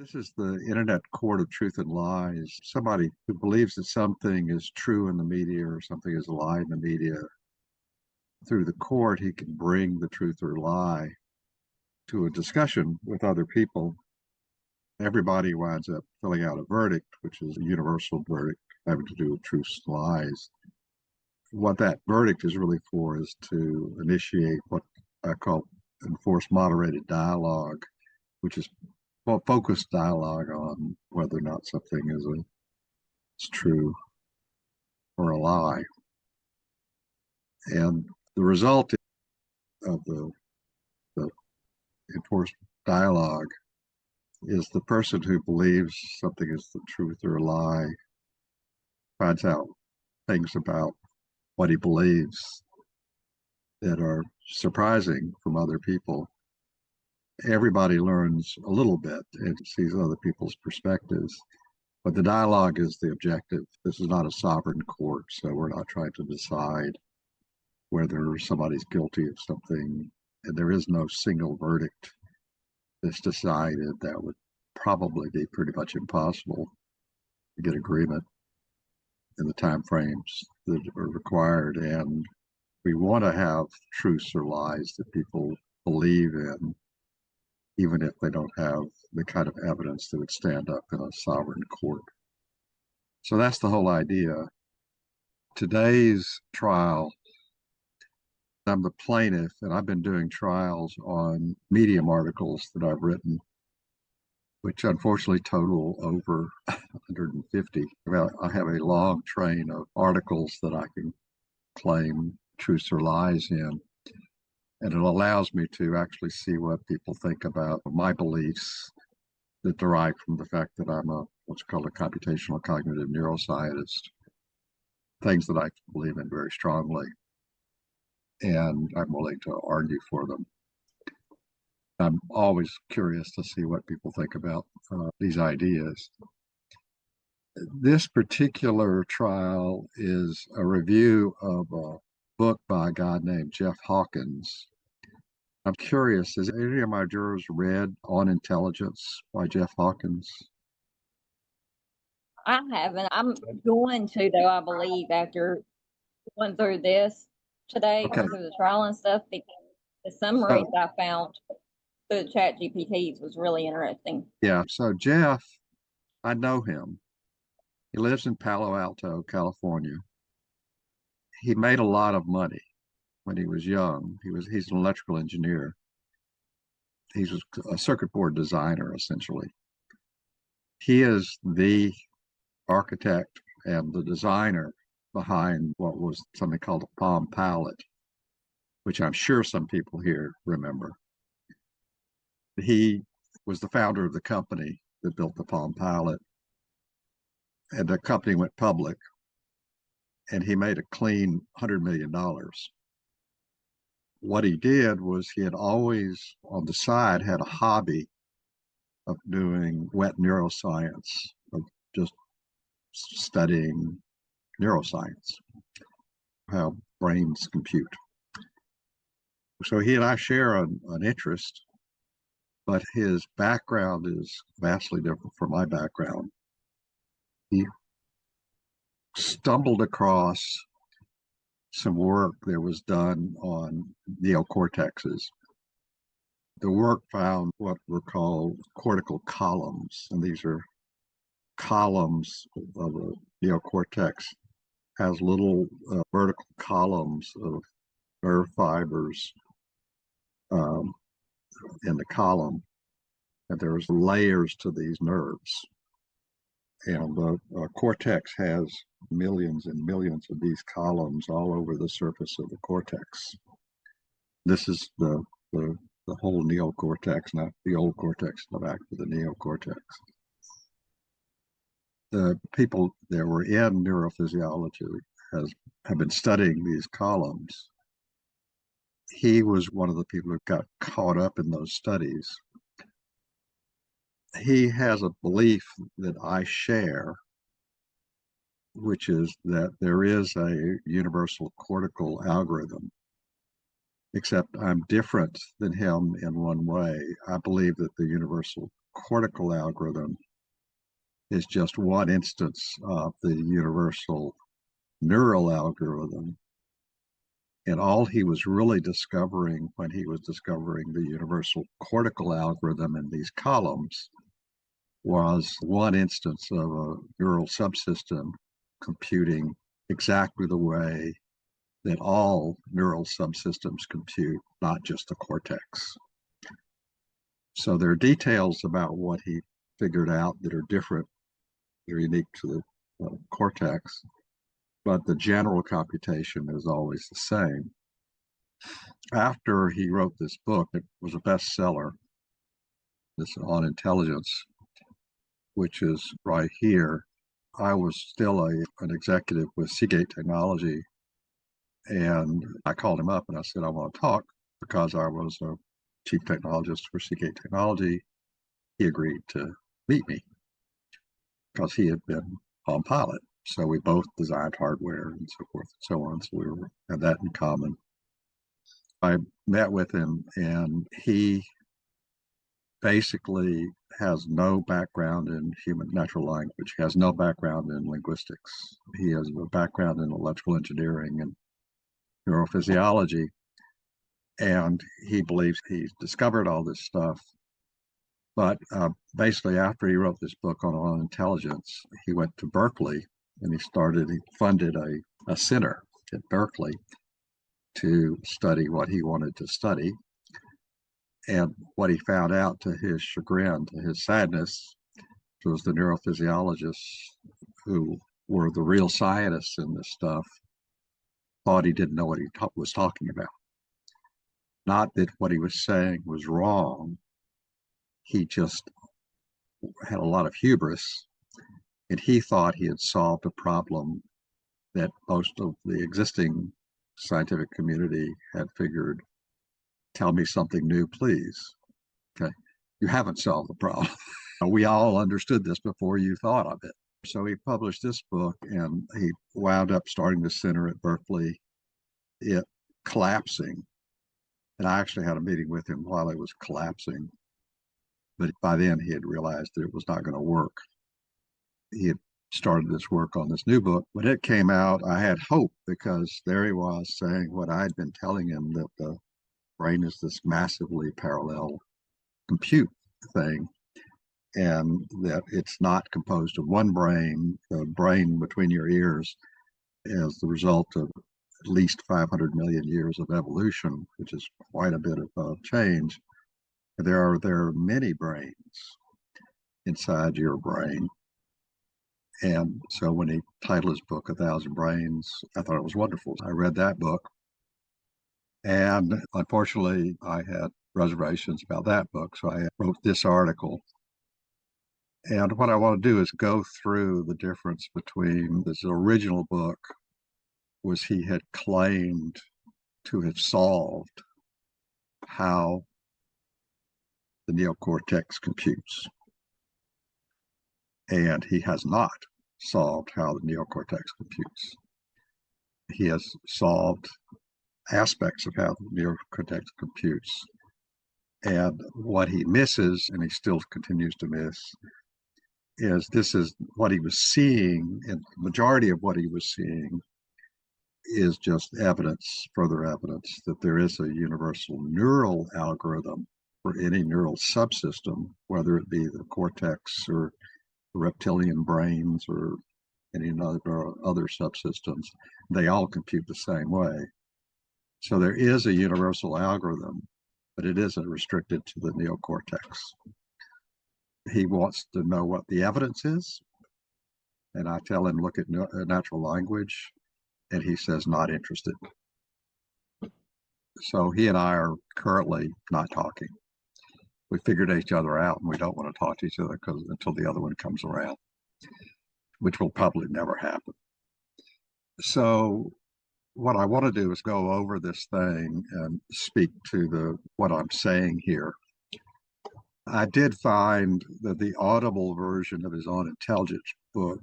This is the internet court of truth and lies. Somebody who believes that something is true in the media or something is a lie in the media, through the court, he can bring the truth or lie to a discussion with other people. Everybody winds up filling out a verdict, which is a universal verdict having to do with truths and lies. What that verdict is really for is to initiate what I call enforced moderated dialogue, which is focused dialogue on whether or not something is true or a lie. And the result of the enforced dialogue is the person who believes something is the truth or a lie finds out things about what he believes that are surprising from other people. Everybody learns a little bit and sees other people's perspectives, but the dialogue is the objective. This is not a sovereign court, so we're not trying to decide whether somebody's guilty of something, and there is no single verdict that's decided. That would probably be pretty much impossible to get agreement in the time frames that are required. And we want to have truths or lies that people believe in, even if they don't have the kind of evidence that would stand up in a sovereign court. So that's the whole idea. Today's trial, I'm the plaintiff, and I've been doing trials on Medium articles that I've written, which unfortunately total over 150. I have a long train of articles that I can claim truths or lies in, and it allows me to actually see what people think about my beliefs that derive from the fact that I'm what's called a computational cognitive neuroscientist, things that I believe in very strongly, and I'm willing to argue for them. I'm always curious to see what people think about these ideas. This particular trial is a review of a book by a guy named Jeff Hawkins. I'm curious, has any of my jurors read On Intelligence by Jeff Hawkins? I haven't. I'm going to, though, I believe, after going through this today, going through the trial and stuff, because the summaries I found through the chat GPTs was really interesting. Yeah, so Jeff, I know him. He lives in Palo Alto, California. He made a lot of money when he was young. He's an electrical engineer. He's a circuit board designer, essentially. He is the architect and the designer behind what was something called a Palm Pilot, which I'm sure some people here remember. He was the founder of the company that built the Palm Pilot, and the company went public, and he made a clean $100 million. What he did was he had always, on the side, had a hobby of doing wet neuroscience, of just studying neuroscience, how brains compute. So he and I share an interest, but his background is vastly different from my background. He stumbled across some work that was done on neocortexes. The work found what were called cortical columns, and these are columns of a neocortex, has little vertical columns of nerve fibers in the column, and there's layers to these nerves. And the cortex has millions and millions of these columns all over the surface of the cortex. This is the whole neocortex, not the old cortex, but back to the neocortex. The people that were in neurophysiology have been studying these columns. He was one of the people who got caught up in those studies. He has a belief that I share, which is that there is a universal cortical algorithm, except I'm different than him in one way. I believe that the universal cortical algorithm is just one instance of the universal neural algorithm. And all he was really discovering when he was discovering the universal cortical algorithm in these columns was one instance of a neural subsystem computing exactly the way that all neural subsystems compute, not just the cortex. So there are details about what he figured out that are different, they're unique to the cortex, but the general computation is always the same. After he wrote this book, it was a bestseller, this On Intelligence, which is right here. I was still an executive with Seagate Technology, and I called him up and I said, I want to talk because I was a chief technologist for Seagate Technology. He agreed to meet me because he had been on Pilot. So we both designed hardware and so forth and so on. So we had that in common. I met with him, and he basically has no background in human natural language. He has no background in linguistics. He has a background in electrical engineering and neurophysiology. And he believes he's discovered all this stuff. But basically, after he wrote this book on intelligence, he went to Berkeley and he funded a center at Berkeley to study what he wanted to study. And what he found out, to his chagrin, to his sadness, was the neurophysiologists who were the real scientists in this stuff thought he didn't know what he was talking about. Not that what he was saying was wrong. He just had a lot of hubris, and he thought he had solved a problem that most of the existing scientific community had figured. Tell me something new, please. Okay, you haven't solved the problem. We all understood this before you thought of it. So he published this book, and he wound up starting the center at Berkeley, it collapsing. And I actually had a meeting with him while it was collapsing. But by then he had realized that it was not going to work. He had started this work on this new book. When it came out, I had hope because there he was saying what I'd been telling him, that the brain is this massively parallel compute thing, and that it's not composed of one brain. The brain between your ears is the result of at least 500 million years of evolution, which is quite a bit of change. There are many brains inside your brain. And so when he titled his book 1,000 Brains, I thought it was wonderful. I read that book. And unfortunately, I had reservations about that book. So I wrote this article. And what I want to do is go through the difference between this original book, was he had claimed to have solved how the neocortex computes. And he has not solved how the neocortex computes. He has solved aspects of how the neocortex computes. And what he misses, and he still continues to miss, is this is what he was seeing, and the majority of what he was seeing is just evidence, further evidence, that there is a universal neural algorithm for any neural subsystem, whether it be the cortex or reptilian brains or any other subsystems. They all compute the same way. So there is a universal algorithm, but it isn't restricted to the neocortex. He wants to know what the evidence is, and I tell him, look at natural language, and he says, not interested. So he and I are currently not talking. We figured each other out, and we don't want to talk to each other until the other one comes around, which will probably never happen. So what I want to do is go over this thing and speak to what I'm saying here. I did find that the audible version of his On Intelligence book,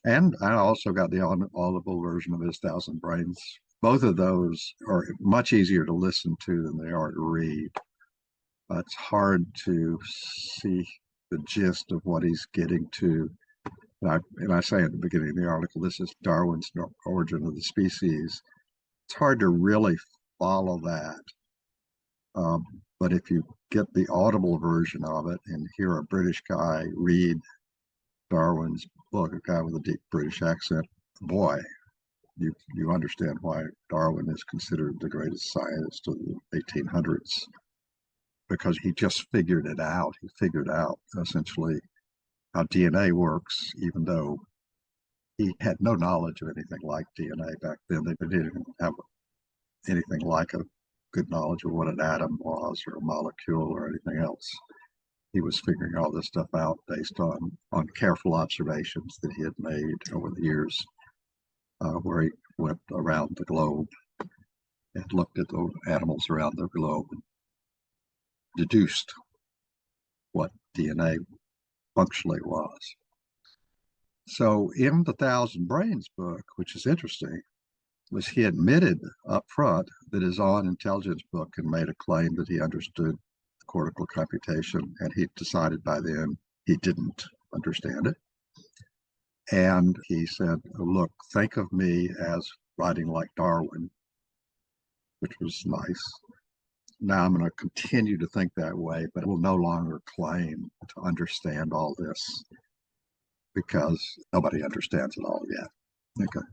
and I also got the audible version of his 1,000 Brains. Both of those are much easier to listen to than they are to read. It's hard to see the gist of what he's getting to. And I say at the beginning of the article, this is Darwin's Origin of the Species. It's hard to really follow that. But if you get the audible version of it and hear a British guy read Darwin's book, a guy with a deep British accent, boy, you understand why Darwin is considered the greatest scientist of the 1800s, because he just figured it out. He figured out essentially how DNA works, even though he had no knowledge of anything like DNA back then. They didn't have anything like a good knowledge of what an atom was or a molecule or anything else. He was figuring all this stuff out based on careful observations that he had made over the years, where he went around the globe and looked at the animals around the globe and deduced what DNA functionally was. So in the Thousand Brains book, which is interesting, was he admitted up front that his own intelligence book had made a claim that he understood cortical computation, and he decided by then he didn't understand it. And he said, look, think of me as writing like Darwin, which was nice. Now I'm going to continue to think that way, but I will no longer claim to understand all this because nobody understands it all yet. Okay.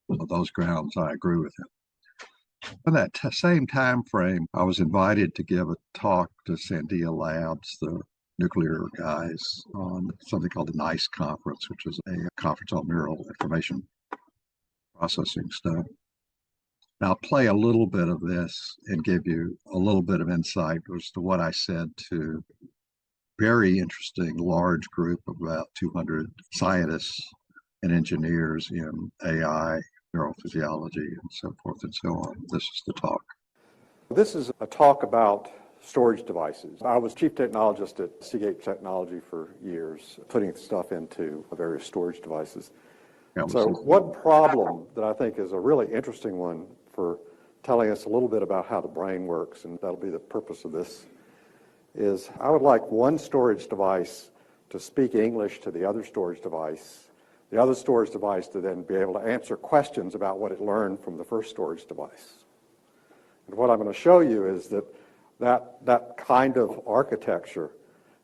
On those grounds, I agree with him. In that same time frame, I was invited to give a talk to Sandia Labs, the nuclear guys, on something called the NICE conference, which is a conference on neural information processing stuff. Now, I'll play a little bit of this and give you a little bit of insight as to what I said to a very interesting large group of about 200 scientists and engineers in AI, neurophysiology, and so forth and so on. This is the talk. This is a talk about storage devices. I was chief technologist at Seagate Technology for years, putting stuff into various storage devices. So one problem that I think is a really interesting one for telling us a little bit about how the brain works, and that'll be the purpose of this, is I would like one storage device to speak English to the other storage device to then be able to answer questions about what it learned from the first storage device. And what I'm going to show you is that kind of architecture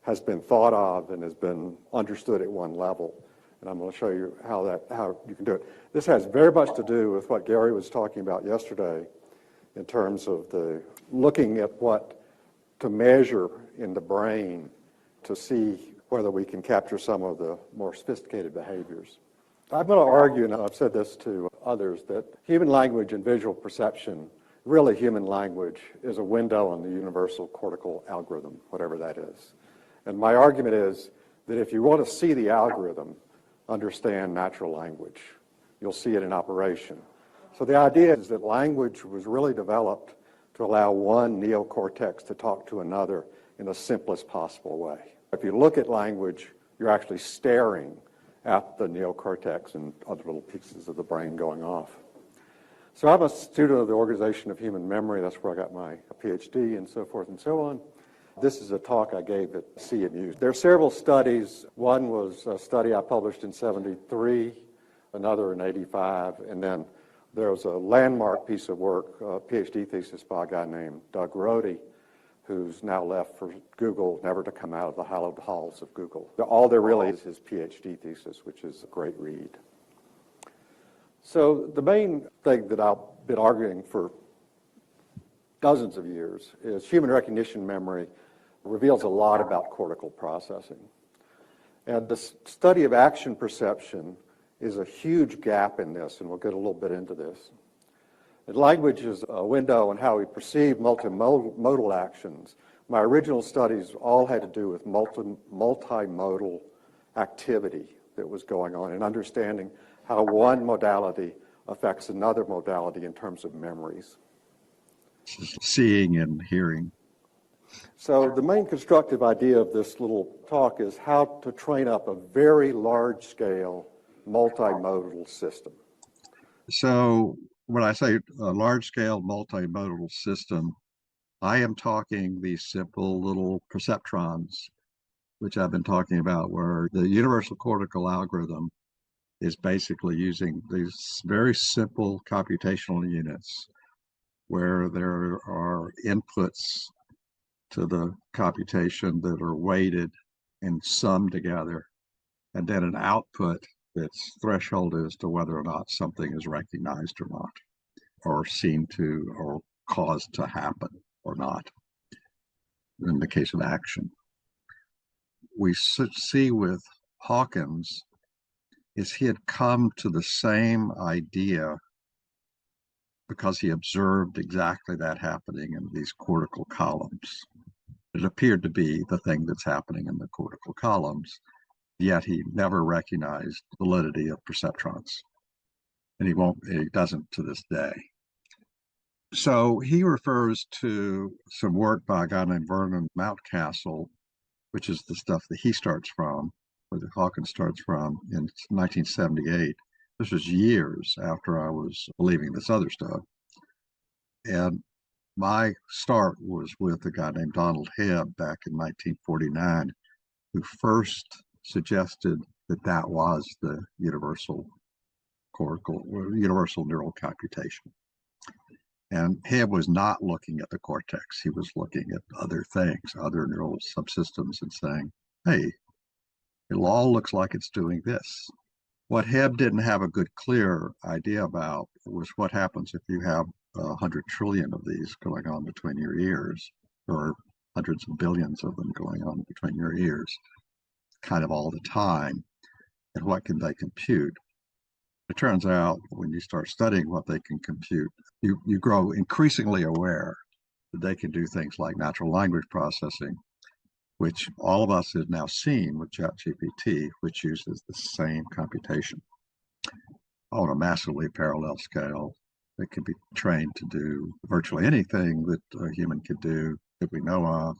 has been thought of and has been understood at one level. And I'm going to show you how you can do it. This has very much to do with what Gary was talking about yesterday in terms of looking at what to measure in the brain to see whether we can capture some of the more sophisticated behaviors. I'm going to argue, and I've said this to others, that human language and visual perception, really human language, is a window on the universal cortical algorithm, whatever that is. And my argument is that if you want to see the algorithm, understand natural language. You'll see it in operation. So the idea is that language was really developed to allow one neocortex to talk to another in the simplest possible way. If you look at language, you're actually staring at the neocortex and other little pieces of the brain going off. So I'm a student of the Organization of Human Memory. That's where I got my PhD and so forth and so on. This is a talk I gave at CMU. There are several studies. One was a study I published in '73, another in '85, and then there was a landmark piece of work, a PhD thesis by a guy named Doug Rohde, who's now left for Google, never to come out of the hallowed halls of Google. All there really is his PhD thesis, which is a great read. So the main thing that I've been arguing for dozens of years is human recognition memory reveals a lot about cortical processing. And the study of action perception is a huge gap in this, and we'll get a little bit into this. And language is a window on how we perceive multimodal actions. My original studies all had to do with multimodal activity that was going on and understanding how one modality affects another modality in terms of memories. Seeing and hearing. So the main constructive idea of this little talk is how to train up a very large-scale multimodal system. So when I say a large-scale multimodal system, I am talking these simple little perceptrons, which I've been talking about, where the universal cortical algorithm is basically using these very simple computational units where there are inputs to the computation that are weighted and summed together, and then an output that's threshold as to whether or not something is recognized or not, or seen to, or caused to happen or not, in the case of action. We see with Hawkins is he had come to the same idea because he observed exactly that happening in these cortical columns. It appeared to be the thing that's happening in the cortical columns, yet he never recognized validity of perceptrons. And he doesn't to this day. So he refers to some work by a guy named Vernon Mountcastle, which is the stuff that he starts from, or that Hawkins starts from, in 1978. This was years after I was believing this other stuff. And my start was with a guy named Donald Hebb back in 1949, who first suggested that that was the universal neural computation. And Hebb was not looking at the cortex. He was looking at other things, other neural subsystems, and saying, hey, it all looks like it's doing this. What Hebb didn't have a good, clear idea about was what happens if you have 100 trillion of these going on between your ears, or hundreds of billions of them going on between your ears, kind of all the time. And what can they compute? It turns out when you start studying what they can compute, you grow increasingly aware that they can do things like natural language processing, which all of us have now seen with ChatGPT, which uses the same computation on a massively parallel scale. It can be trained to do virtually anything that a human could do that we know of.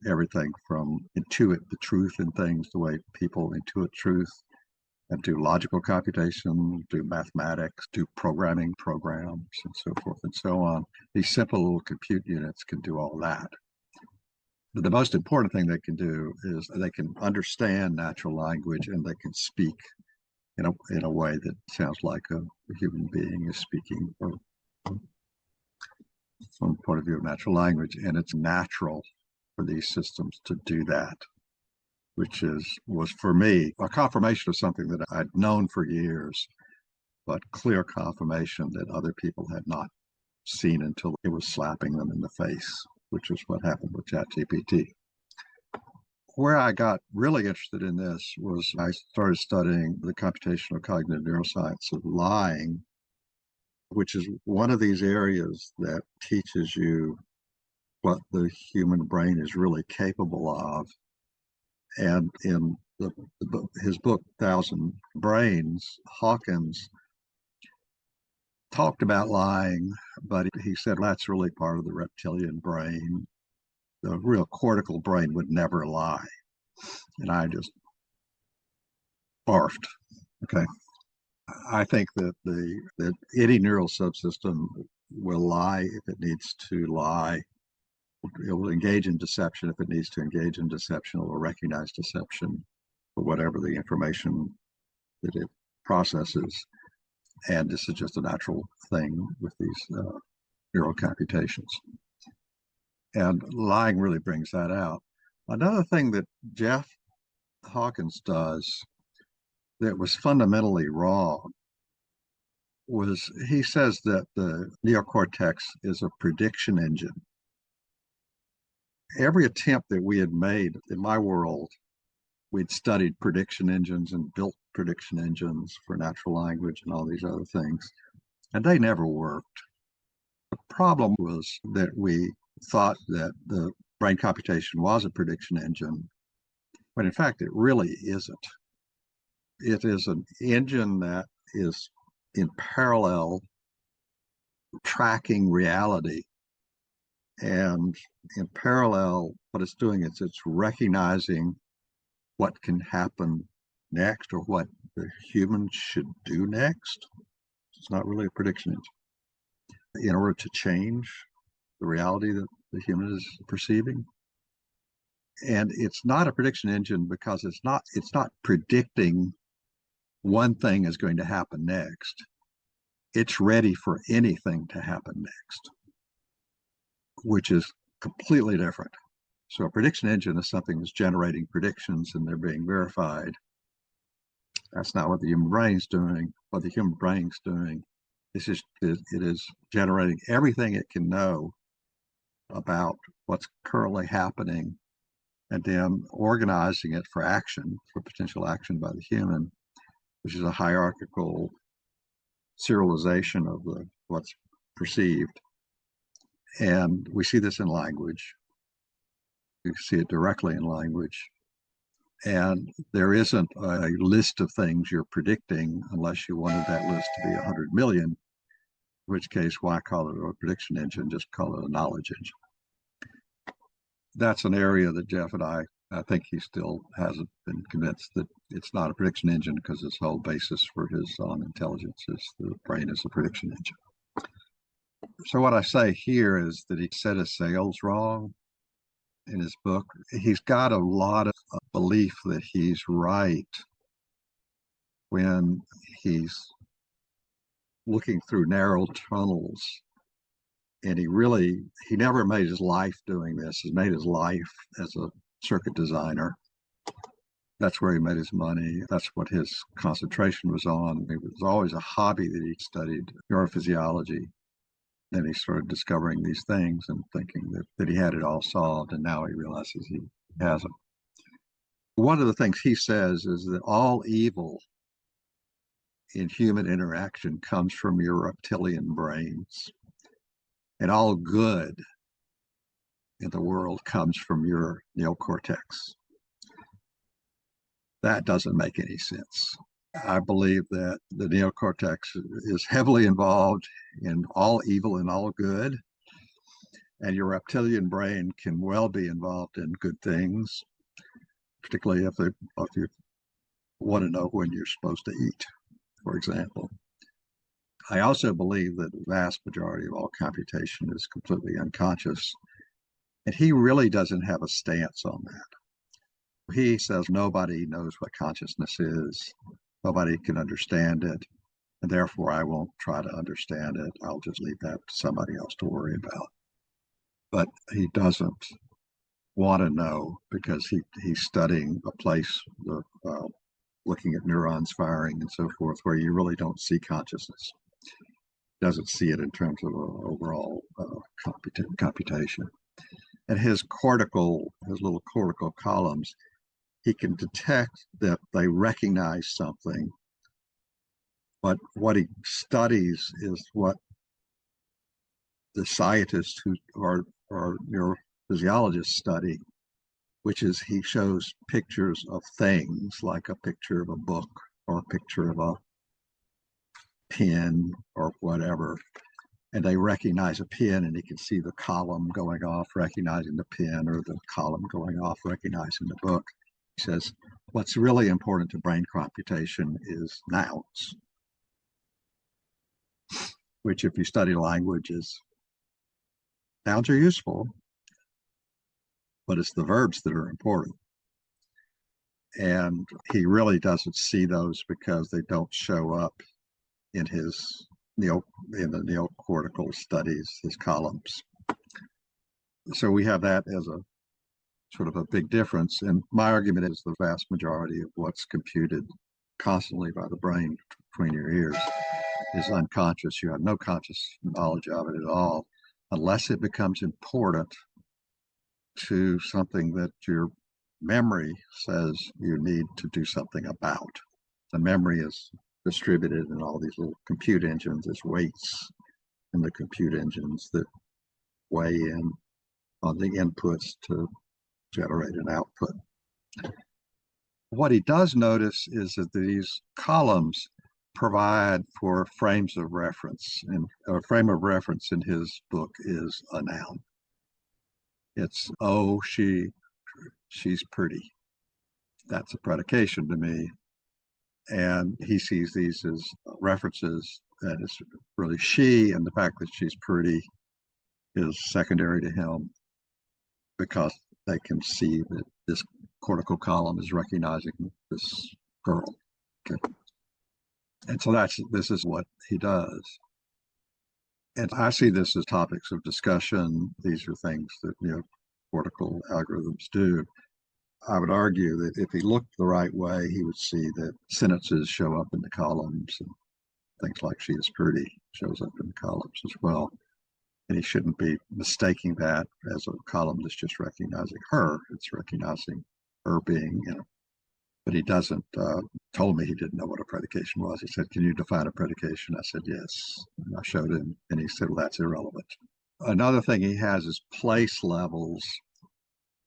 Everything from intuit the truth in things, the way people intuit truth, and do logical computation, do mathematics, do programming programs, and so forth and so on. These simple little compute units can do all that. But the most important thing they can do is they can understand natural language, and they can speak in a way that sounds like a human being is speaking, or from the point of view of natural language. And it's natural for these systems to do that, which was for me a confirmation of something that I'd known for years, but clear confirmation that other people had not seen until it was slapping them in the face, which is what happened with ChatGPT. Where I got really interested in this was I started studying the computational cognitive neuroscience of lying, which is one of these areas that teaches you what the human brain is really capable of. And in his book, 1,000 Brains, Hawkins talked about lying, but he said that's really part of the reptilian brain. The real cortical brain would never lie. And I just barfed. Okay. I think that that any neural subsystem will lie if it needs to lie. It will engage in deception if it needs to engage in deception. It will recognize deception for whatever the information that it processes. And this is just a natural thing with these neural computations. And lying really brings that out. Another thing that Jeff Hawkins does that was fundamentally wrong was he says that the neocortex is a prediction engine. Every attempt that we had made in my world, we'd studied prediction engines and built prediction engines for natural language and all these other things, and they never worked. The problem was that we thought that the brain computation was a prediction engine, but in fact it really isn't. It is an engine that is in parallel tracking reality, and in parallel what it's doing is it's recognizing what can happen next, or what the human should do next. It's not really a prediction engine. In order to change the reality that the human is perceiving. And it's not a prediction engine because it's not predicting one thing is going to happen next. It's ready for anything to happen next, which is completely different. So a prediction engine is something that's generating predictions and they're being verified. That's not what the human brain's doing. What the human brain's doing is it is generating everything it can know about what's currently happening and then organizing it for action, for potential action by the human, which is a hierarchical serialization of what's perceived. And we see this in language. We see it directly in language. And there isn't a list of things you're predicting unless you wanted that list to be 100 million, in which case, why call it a prediction engine? Just call it a knowledge engine. That's an area that Jeff and I think he still hasn't been convinced that it's not a prediction engine because his whole basis for his own intelligence is the brain is a prediction engine. So what I say here is that he set his sails wrong in his book. He's got a lot of belief that he's right when he's looking through narrow tunnels. And he never made his life doing this. He made his life as a circuit designer. That's where he made his money. That's what his concentration was on. It was always a hobby that he studied neurophysiology. Then he started discovering these things and thinking that he had it all solved, and now he realizes he hasn't. One of the things he says is that all evil in human interaction comes from your reptilian brains. And all good in the world comes from your neocortex. That doesn't make any sense. I believe that the neocortex is heavily involved in all evil and all good. And your reptilian brain can well be involved in good things, particularly if you want to know when you're supposed to eat, for example. I also believe that the vast majority of all computation is completely unconscious. And he really doesn't have a stance on that. He says nobody knows what consciousness is. Nobody can understand it. And therefore, I won't try to understand it. I'll just leave that to somebody else to worry about. But he doesn't want to know because he's studying a place, looking at neurons firing and so forth, where you really don't see consciousness. Doesn't see it in terms of overall computation. And his little cortical columns, he can detect that they recognize something. But what he studies is what the scientists who are neurophysiologists study, which is he shows pictures of things like a picture of a book or a picture of a pen or whatever, and they recognize a pen and he can see the column going off recognizing the pen or the column going off recognizing the book. He says what's really important to brain computation is nouns, which if you study languages, nouns are useful, but it's the verbs that are important. And he really doesn't see those because they don't show up in the neocortical studies, his columns. So we have that as a sort of a big difference. And my argument is the vast majority of what's computed constantly by the brain between your ears is unconscious. You have no conscious knowledge of it at all, unless it becomes important to something that your memory says you need to do something about. The memory is distributed in all these little compute engines as weights in the compute engines that weigh in on the inputs to generate an output. What he does notice is that these columns provide for frames of reference, and a frame of reference in his book is a noun. It's, oh, she's pretty. That's a predication to me. And he sees these as references, that it's really she, and the fact that she's pretty is secondary to him. because they can see that this cortical column is recognizing this girl. Okay. And so this is what he does. And I see this as topics of discussion. These are things that cortical algorithms do. I would argue that if he looked the right way, he would see that sentences show up in the columns, and things like "she is pretty" shows up in the columns as well. And he shouldn't be mistaking that as a column that's just recognizing her. It's recognizing her being, but he doesn't, told me he didn't know what a predication was. He said, "Can you define a predication?" I said, "Yes." And I showed him, and he said, "Well, that's irrelevant." Another thing he has is place levels,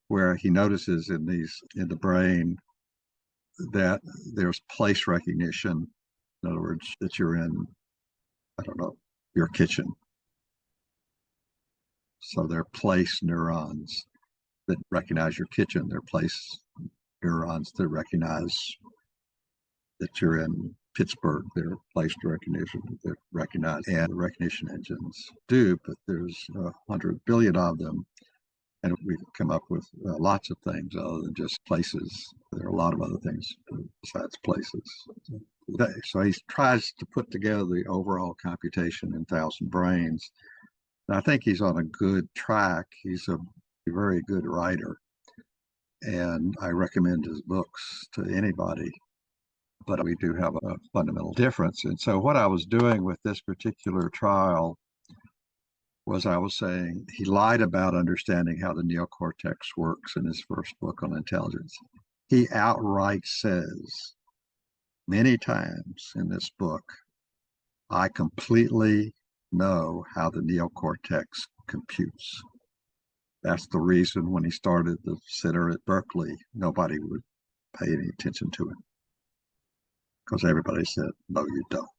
where he notices in the brain that there's place recognition. In other words, that you're in, I don't know, your kitchen. So they're place neurons that recognize your kitchen. They're place neurons that recognize that you're in Pittsburgh. They're place recognition that recognize, and recognition engines do, but there's 100 billion of them. And we've come up with lots of things other than just places. There are a lot of other things besides places. So he tries to put together the overall computation in 1,000 brains. And I think he's on a good track. He's a very good writer. And I recommend his books to anybody. But we do have a fundamental difference. And so what I was doing with this particular trial was I was saying he lied about understanding how the neocortex works in his first book on intelligence. He outright says many times in this book, "I completely know how the neocortex computes." That's the reason when he started the center at Berkeley, nobody would pay any attention to him, because everybody said, "No, you don't."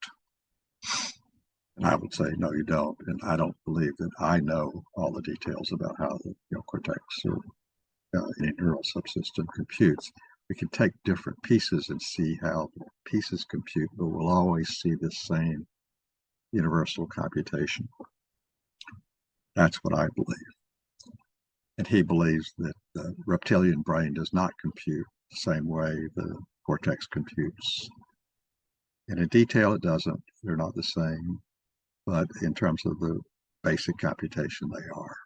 And I would say, "No, you don't." And I don't believe that I know all the details about how the neocortex or any neural subsystem computes. We can take different pieces and see how the pieces compute, but we'll always see the same universal computation. That's what I believe. And he believes that the reptilian brain does not compute the same way the cortex computes. And in detail, it doesn't. They're not the same. But in terms of the basic computation, they are.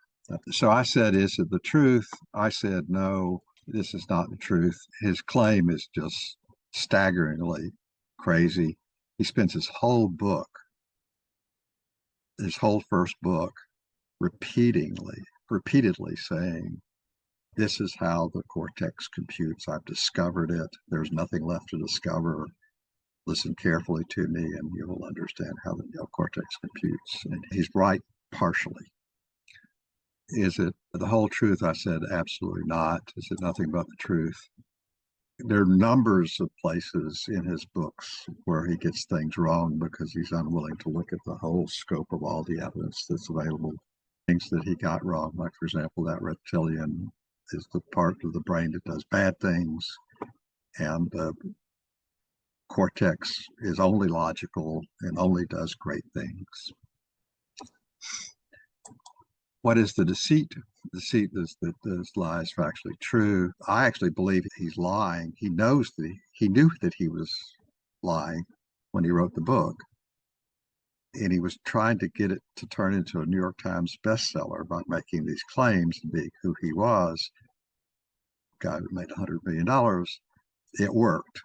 So I said, "Is it the truth?" I said, "No, this is not the truth." His claim is just staggeringly crazy. He spends his whole first book, repeatedly saying, "This is how the cortex computes. I've discovered it. There's nothing left to discover. Listen carefully to me and you will understand how the neocortex computes." And he's right partially. Is it the whole truth? I said, absolutely not. Is it nothing but the truth? There are numbers of places in his books where he gets things wrong because he's unwilling to look at the whole scope of all the evidence that's available. Things that he got wrong, like, for example, that reptilian is the part of the brain that does bad things, and the cortex is only logical and only does great things. What is the deceit? Deceit is that this lie is factually true. I actually believe he's lying. He knew that he was lying when he wrote the book. And he was trying to get it to turn into a New York Times bestseller by making these claims and being who he was. Guy who made $100 million. It worked.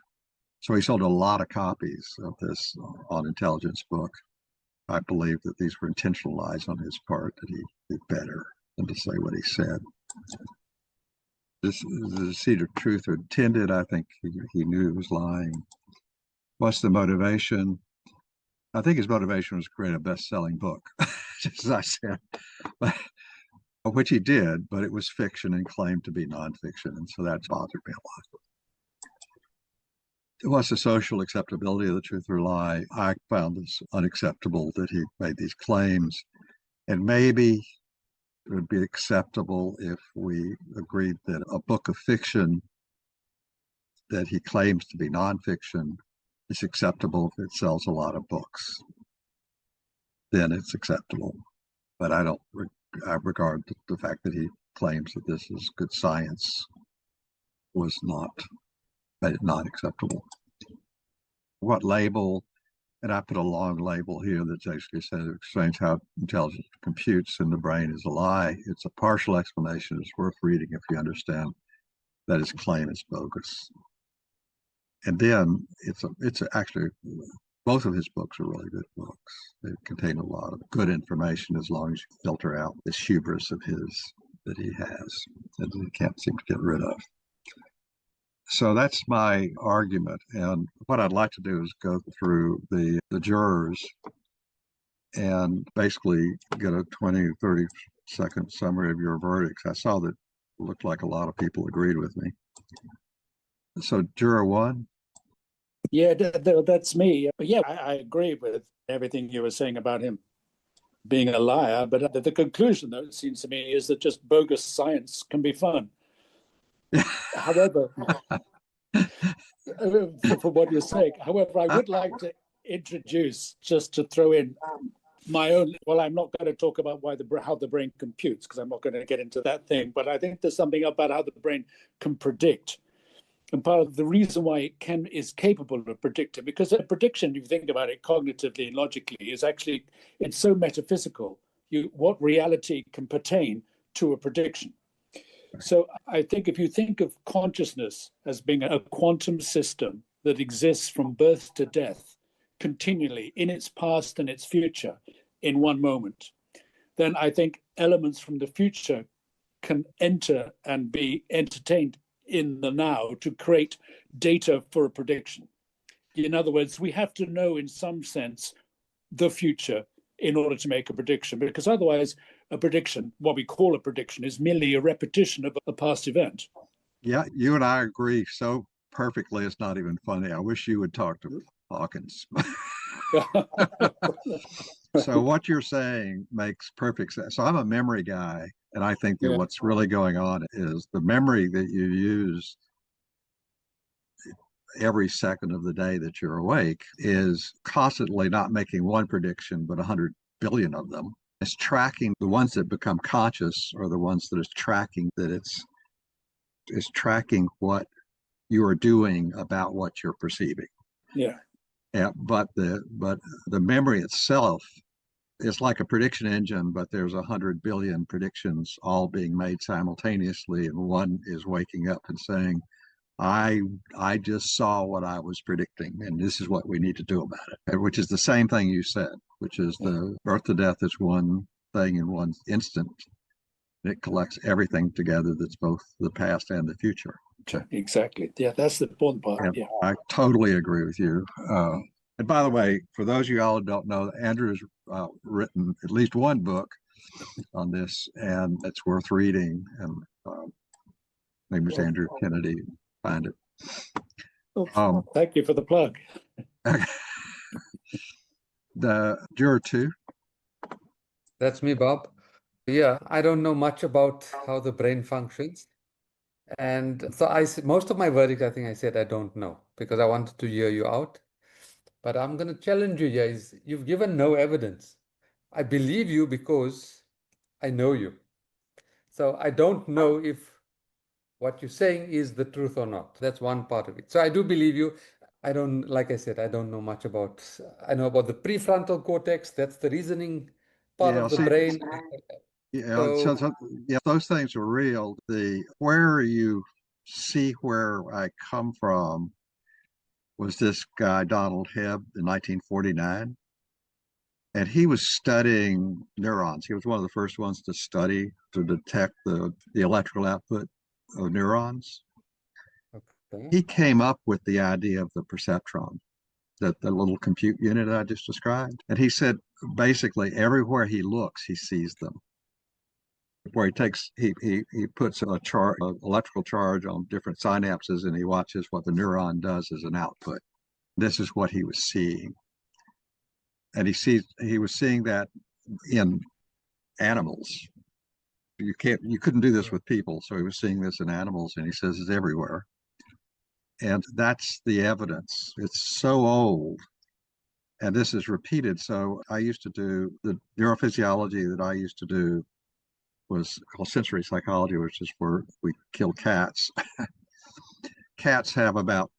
So he sold a lot of copies of this on intelligence book. I believe that these were intentional lies on his part, that he did better than to say what he said. This is the deceit of truth or intended. I think he knew he was lying. What's the motivation? I think his motivation was to create a best-selling book, just as I said, which he did, but it was fiction and claimed to be nonfiction, and so that's bothered me a lot. What's the social acceptability of the truth or lie? I found this unacceptable that he made these claims, and maybe it would be acceptable if we agreed that a book of fiction that he claims to be nonfiction is acceptable if it sells a lot of books. Then it's acceptable. But I regard the fact that he claims that this is good science made it not acceptable. What label, and I put a long label here that basically says explains how intelligence computes in the brain is a lie. It's a partial explanation. It's worth reading if you understand that his claim is bogus. And then it's actually, both of his books are really good books. They contain a lot of good information as long as you filter out this hubris of his that he has that he can't seem to get rid of. So that's my argument. And what I'd like to do is go through the jurors and basically get a 20, 30-second summary of your verdicts. I saw that it looked like a lot of people agreed with me. So juror one? Yeah, that's me. But yeah, I agree with everything you were saying about him being a liar. But the conclusion, though, it seems to me, is that just bogus science can be fun. However, for what you're saying, however, I would like to introduce, just to throw in my own, well, I'm not going to talk about how the brain computes, because I'm not going to get into that thing, but I think there's something about how the brain can predict. And part of the reason why it is capable of predicting, because a prediction, if you think about it cognitively and logically, is actually, it's so metaphysical, what reality can pertain to a prediction. So I think if you think of consciousness as being a quantum system that exists from birth to death, continually in its past and its future in one moment, then I think elements from the future can enter and be entertained in the now to create data for a prediction. In other words, we have to know in some sense the future in order to make a prediction, because otherwise a prediction, what we call a prediction, is merely a repetition of a past event. Yeah, you and I agree so perfectly, it's not even funny. I wish you would talk to Hawkins. So what you're saying makes perfect sense. So I'm a memory guy, and I think that what's really going on is the memory that you use every second of the day that you're awake is constantly not making one prediction, but 100 billion of them. It's tracking the ones that become conscious, or the ones that it's tracking, that it's tracking what you are doing about what you're perceiving. Yeah. Yeah, but the memory itself is like a prediction engine, but there's 100 billion predictions all being made simultaneously, and one is waking up and saying, I just saw what I was predicting, and this is what we need to do about it, which is the same thing you said, which is the birth to death is one thing in one instant. It collects everything together that's both the past and the future. Exactly. Yeah, that's the important part. And yeah, I totally agree with you. And by the way, for those of you all who don't know, Andrew's written at least one book on this, and it's worth reading. And name is Andrew Kennedy. Find it. Thank you for the plug. The juror two. That's me, Bob. Yeah, I don't know much about how the brain functions. And so most of my verdict, I think I said I don't know, because I wanted to hear you out. But I'm going to challenge you here. You've given no evidence. I believe you because I know you. So I don't know if what you're saying is the truth or not. That's one part of it. So I do believe you. I don't, like I said, I don't know much about, I know about the prefrontal cortex. That's the reasoning part of the brain. Yeah, so yeah, those things are real. Where you see where I come from was this guy, Donald Hebb, in 1949. And he was studying neurons. He was one of the first ones to detect the electrical output of neurons. Okay. He came up with the idea of the perceptron, the little compute unit I just described. And he said, basically, everywhere he looks, he sees them. Where he puts a electrical charge on different synapses, and he watches what the neuron does as an output. This is what he was seeing. And he was seeing that in animals. You couldn't do this with people, so he was seeing this in animals, and he says it's everywhere. And that's the evidence. It's so old, and this is repeated. So I used to do the neurophysiology that I used to do was called sensory psychology, which is where we kill cats. Cats have about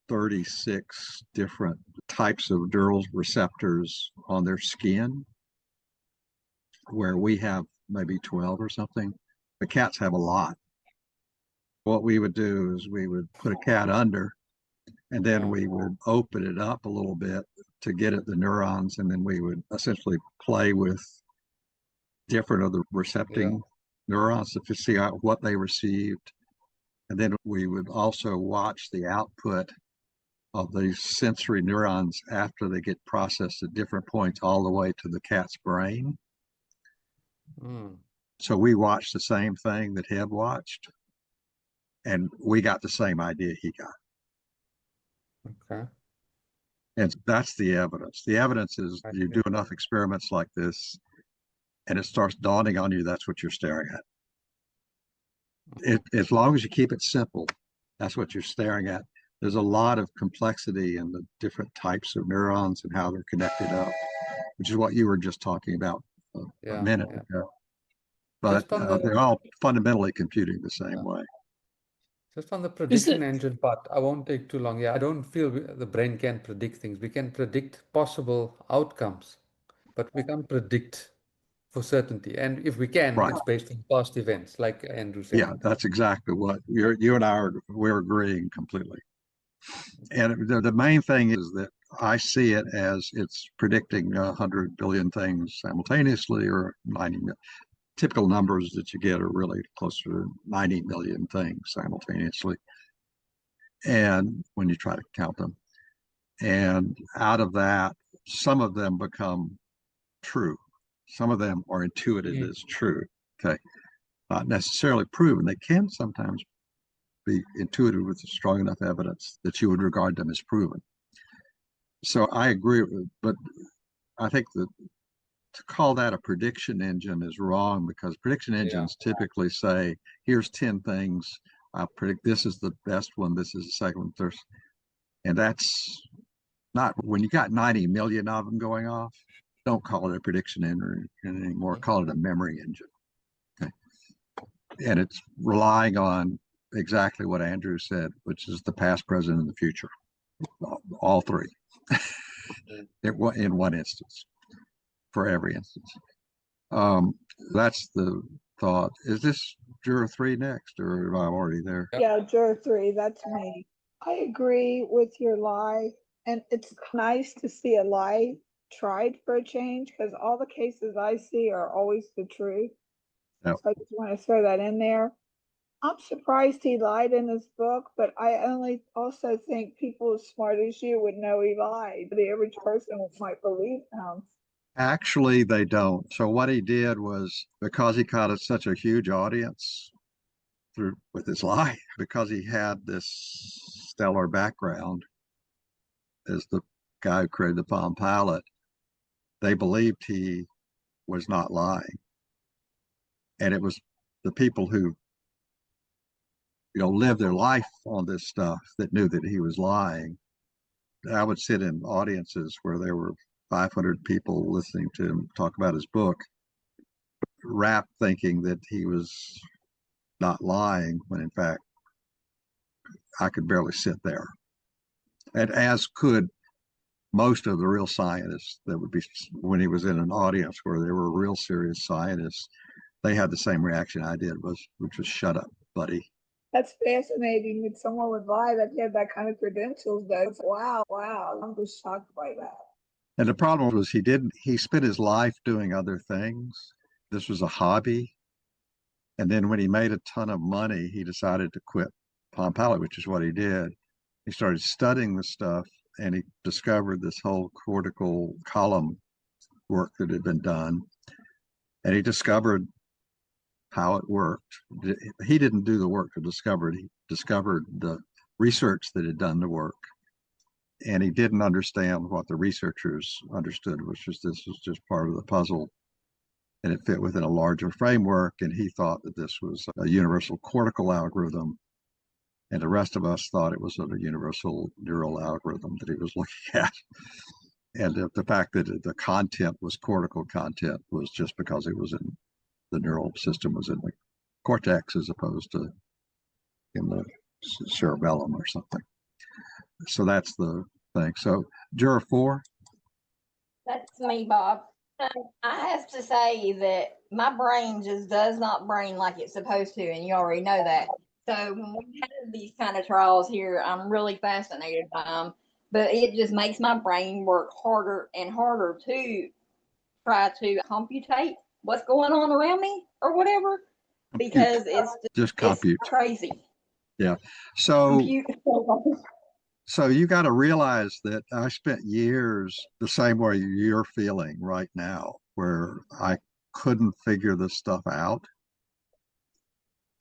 36 different types of neural receptors on their skin, where we have maybe 12 or something. The cats have a lot. What we would do is we would put a cat under, and then we would open it up a little bit to get at the neurons, and then we would essentially play with different of the recepting neurons to see out what they received. And then we would also watch the output of these sensory neurons after they get processed at different points all the way to the cat's brain. So we watched the same thing that Heb watched, and we got the same idea he got. Okay. And that's the evidence. The evidence is you do enough experiments like this, and it starts dawning on you that's what you're staring at. As long as you keep it simple, that's what you're staring at. There's a lot of complexity in the different types of neurons and how they're connected up, which is what you were just talking about a minute ago. But they're all fundamentally computing the same way. Just on the prediction engine part, I won't take too long. I don't feel the brain can predict things. We can predict possible outcomes, but we can't predict for certainty. And if we can, it's based on past events, like Andrew said. Yeah, that's exactly what you and I we're agreeing completely. And the main thing is that I see it as it's predicting 100 billion things simultaneously, or 90 million. Typical numbers that you get are really closer to 90 million things simultaneously. And when you try to count them, and out of that, some of them become true. Some of them are intuited as true. Okay. Not necessarily proven. They can sometimes be intuited with strong enough evidence that you would regard them as proven. So I agree, but I think that to call that a prediction engine is wrong, because prediction engines typically say, here's 10 things. I predict this is the best one, this is the second one, and that's not, when you got 90 million of them going off, don't call it a prediction engine anymore, call it a memory engine. Okay. And it's relying on exactly what Andrew said, which is the past, present, and the future. All three in one instance, for every instance. That's the thought. Is this juror 3 next, or am I already there? Yeah, juror 3, that's me. I agree with your lie, and it's nice to see a lie tried for a change, because all the cases I see are always the truth. Yep. So I just want to throw that in there. I'm surprised he lied in his book, but I also think people as smart as you would know he lied. The average person might believe him. Actually, they don't. So what he did was, because he caught such a huge audience with his lie, because he had this stellar background as the guy who created the Palm Pilot, they believed he was not lying. And it was the people who lived their life on this stuff that knew that he was lying. I would sit in audiences where there were 500 people listening to him talk about his book, rapt thinking that he was not lying, when in fact I could barely sit there. And as could most of the real scientists that would be, when he was in an audience where there were real serious scientists, they had the same reaction I did, which was, shut up, buddy. That's fascinating that someone would lie that he had that kind of credentials, though. Wow. I'm just shocked by that. And the problem was he spent his life doing other things. This was a hobby. And then when he made a ton of money, he decided to quit Palm Pilot, which is what he did. He started studying the stuff, and he discovered this whole cortical column work that had been done. And he discovered how it worked. He didn't do the work to discover it. He discovered the research that had done the work. And he didn't understand what the researchers understood, which was this was just part of the puzzle. And it fit within a larger framework. And he thought that this was a universal cortical algorithm. And the rest of us thought it was a universal neural algorithm that he was looking at. And the fact that the content was cortical content was just because it was in the neural system was in the cortex as opposed to in the cerebellum or something. So that's the thing. So juror 4. That's me, Bob. I have to say that my brain just does not brain like it's supposed to, and you already know that. So when we have these kind of trials here, I'm really fascinated by them, but it just makes my brain work harder and harder to try to computate what's going on around me or whatever, because just compute. It's crazy. Yeah. So you got to realize that I spent years the same way you're feeling right now, where I couldn't figure this stuff out.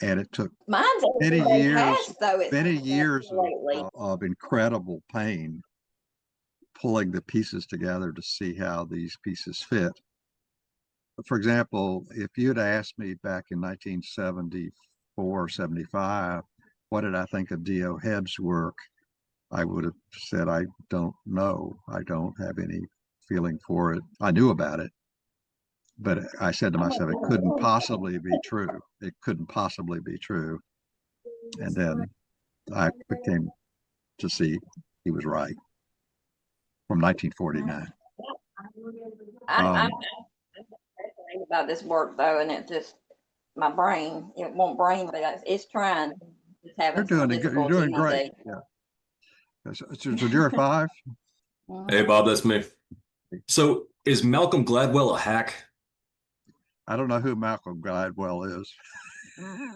And it took many years of incredible pain pulling the pieces together to see how these pieces fit. For example, if you'd asked me back in 1974, 75, what did I think of D.O. Hebb's work, I would have said, I don't know. I don't have any feeling for it. I knew about it, but I said to myself, it couldn't possibly be true. It couldn't possibly be true. And then I became to see he was right from 1949. I'm fascinated about this work though, and it just my brain, it won't brain, but it's trying. It's having you're doing great. Yeah. So juror 5. Hey Bob, that's me. So is Malcolm Gladwell a hack? I don't know who Malcolm Gladwell is.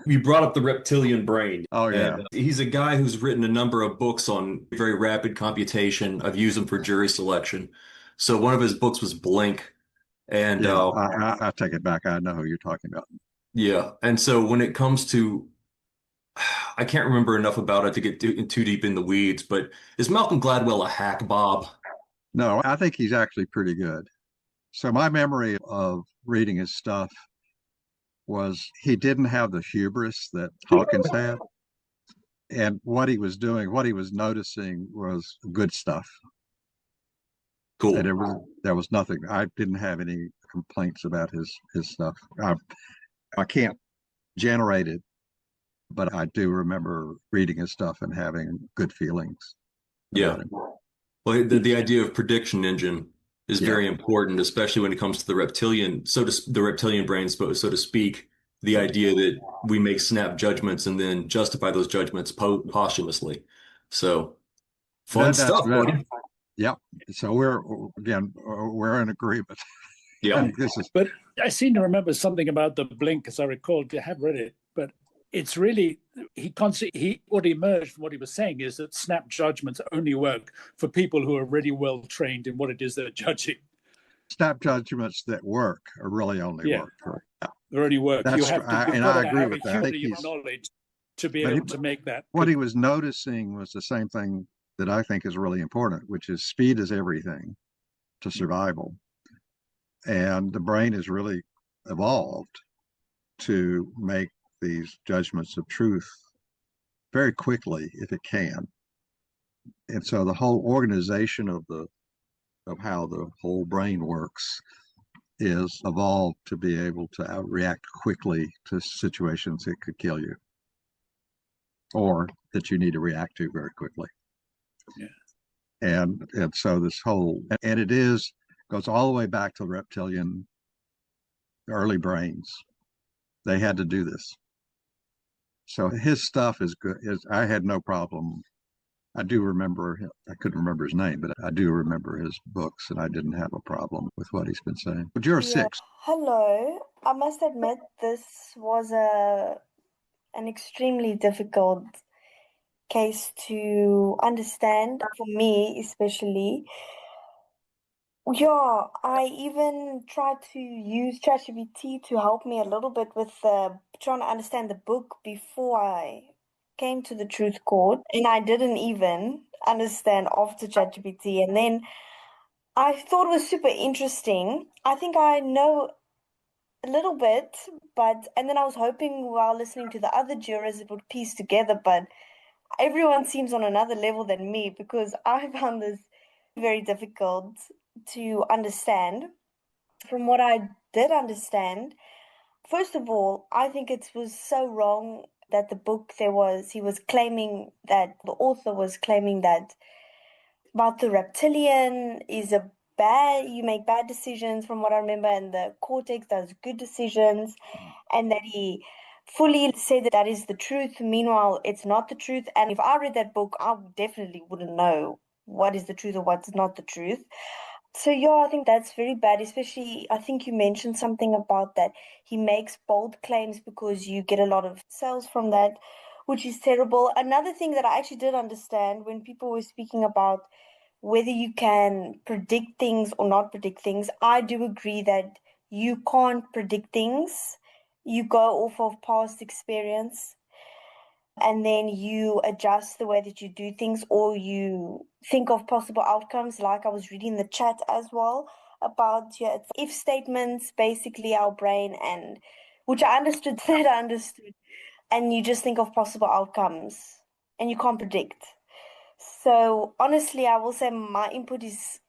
You brought up the reptilian brain. Oh, yeah. And he's a guy who's written a number of books on very rapid computation. I've used them for jury selection. So one of his books was Blink. And I take it back. I know who you're talking about. Yeah. And so when it comes to, I can't remember enough about it to get too deep in the weeds, but is Malcolm Gladwell a hack, Bob? No, I think he's actually pretty good. So my memory of reading his stuff was he didn't have the hubris that Hawkins had. And what he was doing, what he was noticing was good stuff. Cool. And there was nothing. I didn't have any complaints about his stuff. I can't generate it, but I do remember reading his stuff and having good feelings. Yeah. Well, the idea of prediction engine is very important, especially when it comes to the reptilian, the reptilian brain, so to speak. The idea that we make snap judgments and then justify those judgments posthumously. So fun stuff, buddy. Yep. So we're in agreement. Yeah. But I seem to remember something about the Blink, as I recall. I have read it, but it's really what emerged from what he was saying is that snap judgments only work for people who are really well trained in what it is they're judging. Snap judgments that work are really only work. They only work. That's, you have to, I agree with that. Knowledge to be able to make that. What he was noticing was the same thing that I think is really important, which is speed is everything to survival. And the brain is really evolved to make these judgments of truth very quickly if it can. And so the whole organization of how the whole brain works is evolved to be able to react quickly to situations that could kill you or that you need to react to very quickly. Yeah. And so this whole, and it goes all the way back to the reptilian early brains. They had to do this. So his stuff is good. I had no problem. I do remember, I couldn't remember his name, but I do remember his books, and I didn't have a problem with what he's been saying. But you're 6. Hello. I must admit this was an extremely difficult case to understand, for me especially. Yeah, I even tried to use ChatGPT to help me a little bit with trying to understand the book before I came to the Truth Court, and I didn't even understand after ChatGPT. And then I thought it was super interesting. I think I know a little bit, and then I was hoping while listening to the other jurors it would piece together, but everyone seems on another level than me because I found this very difficult to understand. From what I did understand, First of all, I think it was so wrong that the book he was claiming that the author was claiming that about the reptilian is you make bad decisions from what I remember, and the cortex does good decisions, and that he fully said that is the truth. Meanwhile, it's not the truth. And if I read that book, I definitely wouldn't know what is the truth or what's not the truth. So yeah, I think that's very bad, especially I think you mentioned something about that he makes bold claims because you get a lot of sales from that, which is terrible. Another thing that I actually did understand when people were speaking about whether you can predict things or not predict things, I do agree that you can't predict things. You go off of past experience and then you adjust the way that you do things, or you think of possible outcomes. Like I was reading the chat as well about it's if statements, basically our brain, and which I understood that I understood, and you just think of possible outcomes and you can't predict. So honestly, I will say my input is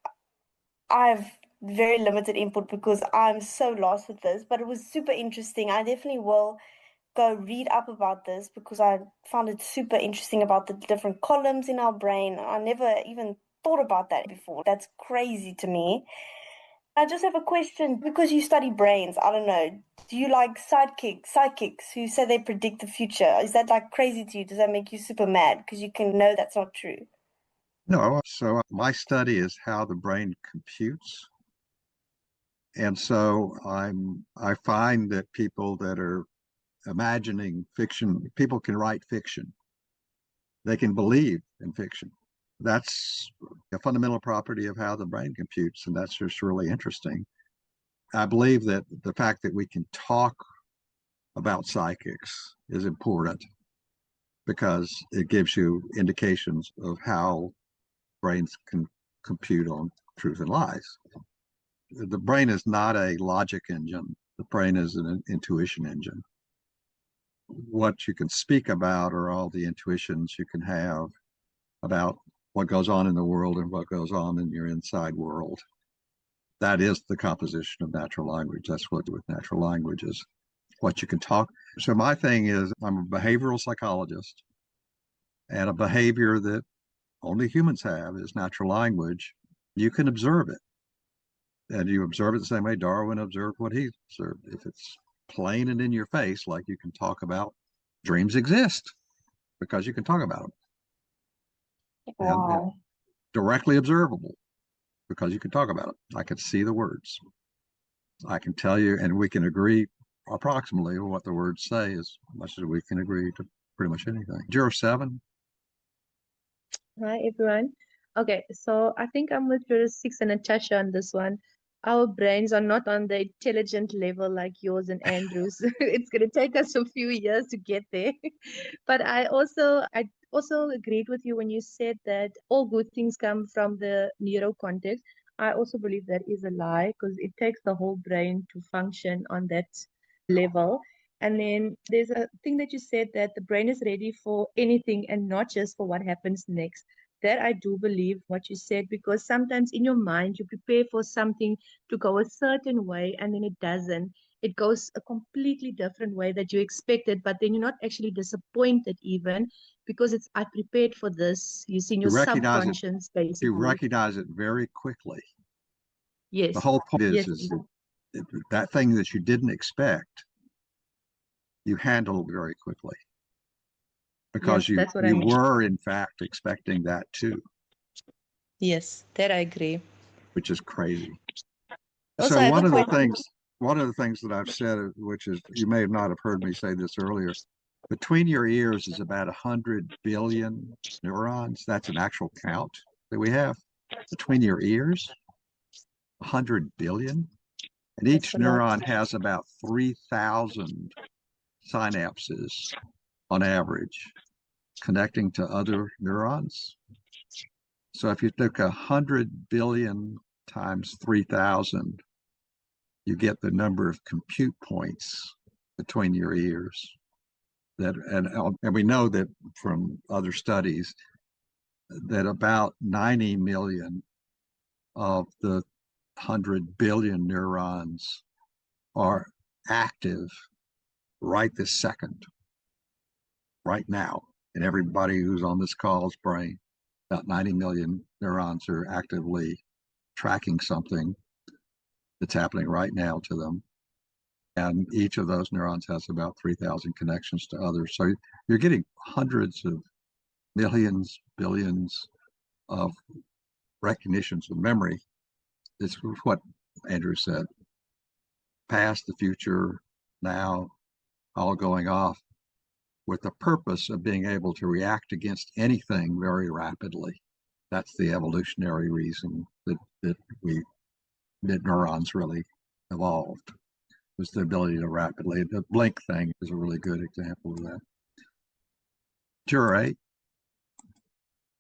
I have very limited input because I'm so lost with this, but it was super interesting. I definitely will go read up about this because I found it super interesting about the different columns in our brain. I never even thought about that before. That's crazy to me. I just have a question because you study brains. I don't know. Do you like psychics who say they predict the future? Is that like crazy to you? Does that make you super mad because you can know that's not true? No, so my study is how the brain computes. And so I find that people that are imagining fiction, people can write fiction. They can believe in fiction. That's a fundamental property of how the brain computes, and that's just really interesting. I believe that the fact that we can talk about psychics is important because it gives you indications of how brains can compute on truth and lies. The brain is not a logic engine. The brain is an intuition engine. What you can speak about are all the intuitions you can have about what goes on in the world and what goes on in your inside world. That is the composition of natural language. That's what with natural language is what you can talk. So my thing is I'm a behavioral psychologist, and a behavior that only humans have is natural language. You can observe it, and you observe it the same way Darwin observed what he observed. If it's plain and in your face, like you can talk about dreams exist because you can talk about them. And Wow. directly observable because you can talk about it. I can see the words. I can tell you, and we can agree approximately what the words say as much as we can agree to pretty much anything. 07. Hi, everyone. Okay, so I think I'm with Neuroscience and Natasha on this one. Our brains are not on the intelligent level like yours and Andrew's. It's going to take us a few years to get there. But I also agreed with you when you said that all good things come from the neuro context. I also believe that is a lie because it takes the whole brain to function on that level. And then there's a thing that you said that the brain is ready for anything and not just for what happens next. That I do believe what you said, because sometimes in your mind you prepare for something to go a certain way and then it doesn't. It goes a completely different way that you expected, but then you're not actually disappointed even because I prepared for this. You see in You your recognize it. subconscious, You basically. recognize it very quickly. Yes. The whole point Yes. is that thing that you didn't expect, you handle very quickly because Yes, that's what I you mean. were in fact expecting that too, Yes, that I agree. which is crazy. Also, So I have one a of the question. things that I've said, which is you may not have heard me say this earlier, between your ears is about 100 billion neurons. That's an actual count that we have between your ears, 100 billion. And That's each a lot. neuron has about 3,000 synapses on average connecting to other neurons. So if you took 100 billion times 3,000, you get the number of compute points between your ears. And we know that from other studies that about 90 million of the 100 billion neurons are active right this second, right now. And everybody who's on this call's brain, about 90 million neurons are actively tracking something that's happening right now to them. And each of those neurons has about 3,000 connections to others. So you're getting hundreds of millions, billions of recognitions of memory. It's what Andrew said. Past, the future, now, all going off with the purpose of being able to react against anything very rapidly. That's the evolutionary reason that neurons really evolved, was the ability to rapidly. The blink thing is a really good example of that. Juror 8.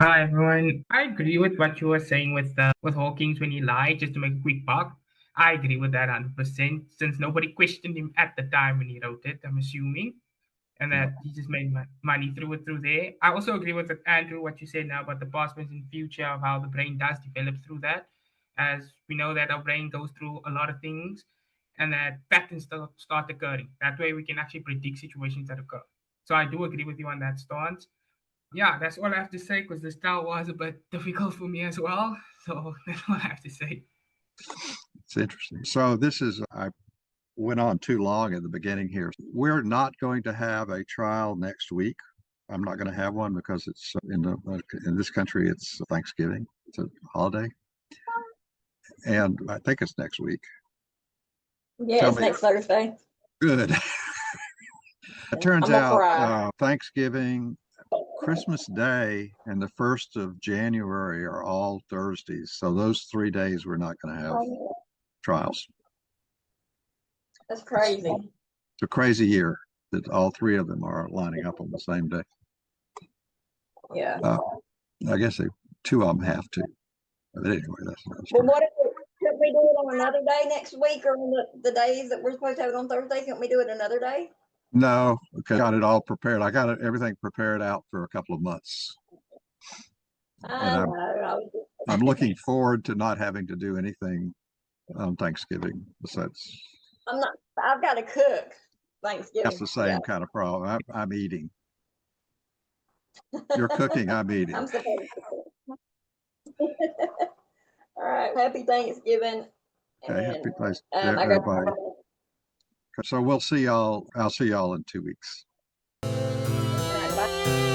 Hi everyone. I agree with what you were saying with Hawkins when he lied just to make a quick buck. I agree with that 100%. Since nobody questioned him at the time when he wrote it, I'm assuming, and that he just made money through there. I also agree with Andrew what you said now about the past, present, and future of how the brain does develop through that, as we know that our brain goes through a lot of things, and that patterns start occurring. That way, we can actually predict situations that occur. So I do agree with you on that stance. Yeah, that's all I have to say because the style was a bit difficult for me as well. So that's all I have to say. It's interesting. So I went on too long at the beginning here. We're not going to have a trial next week. I'm not going to have one because it's in this country, it's Thanksgiving. It's a holiday. And I think it's next week. Yeah, it's next Thursday. Good. It turns out Thanksgiving, Christmas Day, and the 1st of January are all Thursdays. So those 3 days we're not going to have trials. That's crazy. It's a crazy year that all 3 of them are lining up on the same day. Yeah. I guess 2 of them have to. But anyway, that's well, what if could we do it on another day next week, or on the days that we're supposed to have it on Thursday? Can't we do it another day? No, okay, got it all prepared. I got everything prepared out for a couple of months. And I'm looking forward to not having to do anything on Thanksgiving. Besides, I've got to cook Thanksgiving. That's the same kind of problem. I'm eating. You're cooking. I'm eating. I'm supposed to cook. All right. Happy Thanksgiving. Okay, happy Thanksgiving, everybody. So we'll see y'all. I'll see y'all in 2 weeks. All right, bye.